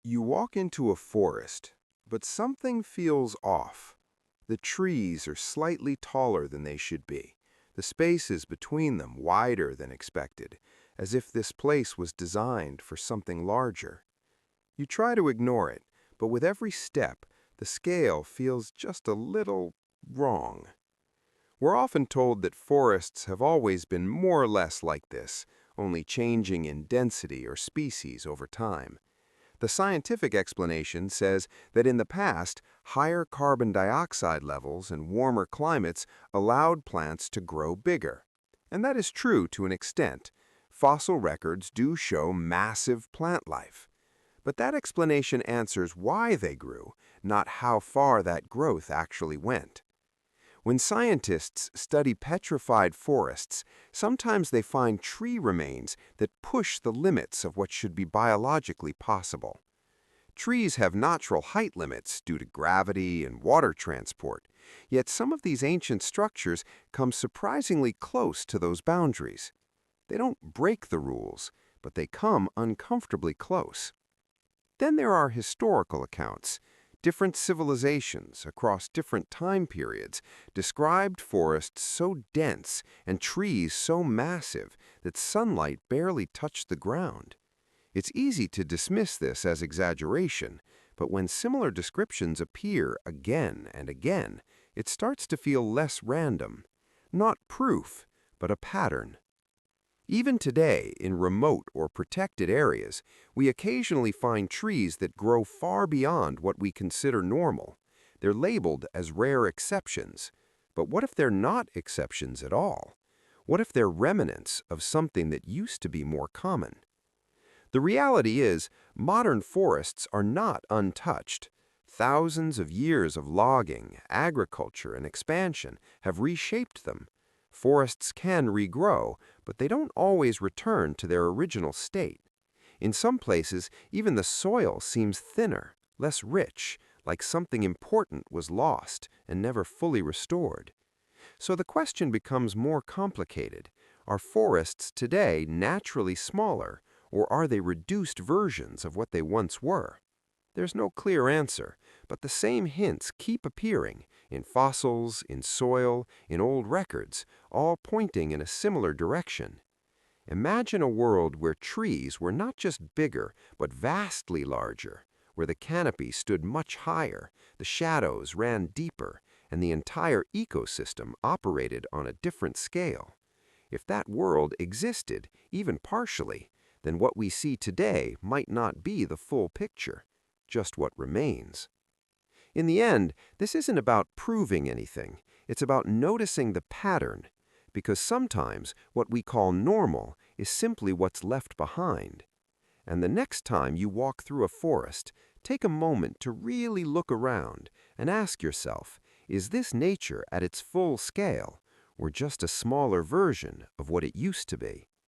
You walk into a forest, but something feels off. The trees are slightly taller than they should be. The spaces between them wider than expected, as if this place was designed for something larger. You try to ignore it, but with every step, the scale feels just a little wrong. We're often told that forests have always been more or less like this, only changing in density or species over time. The scientific explanation says that in the past, higher carbon dioxide levels and warmer climates allowed plants to grow bigger. And that is true to an extent. Fossil records do show massive plant life. But that explanation answers why they grew, not how far that growth actually went. When scientists study petrified forests, sometimes they find tree remains that push the limits of what should be biologically possible. Trees have natural height limits due to gravity and water transport, yet some of these ancient structures come surprisingly close to those boundaries. They don't break the rules, but they come uncomfortably close. Then there are historical accounts. Different civilizations across different time periods described forests so dense and trees so massive that sunlight barely touched the ground. It's easy to dismiss this as exaggeration, but when similar descriptions appear again and again, it starts to feel less random. Not proof, but a pattern. Even today, in remote or protected areas, we occasionally find trees that grow far beyond what we consider normal. They're labeled as rare exceptions. But what if they're not exceptions at all? What if they're remnants of something that used to be more common? The reality is, modern forests are not untouched. Thousands of years of logging, agriculture, and expansion have reshaped them. Forests can regrow, but they don't always return to their original state. In some places, even the soil seems thinner, less rich, like something important was lost and never fully restored. So the question becomes more complicated. Are forests today naturally smaller, or are they reduced versions of what they once were? There's no clear answer, but the same hints keep appearing in fossils, in soil, in old records, all pointing in a similar direction. Imagine a world where trees were not just bigger, but vastly larger, where the canopy stood much higher, the shadows ran deeper, and the entire ecosystem operated on a different scale. If that world existed, even partially, then what we see today might not be the full picture, just what remains. In the end, this isn't about proving anything. It's about noticing the pattern, because sometimes what we call normal is simply what's left behind. And the next time you walk through a forest, take a moment to really look around and ask yourself, is this nature at its full scale, or just a smaller version of what it used to be?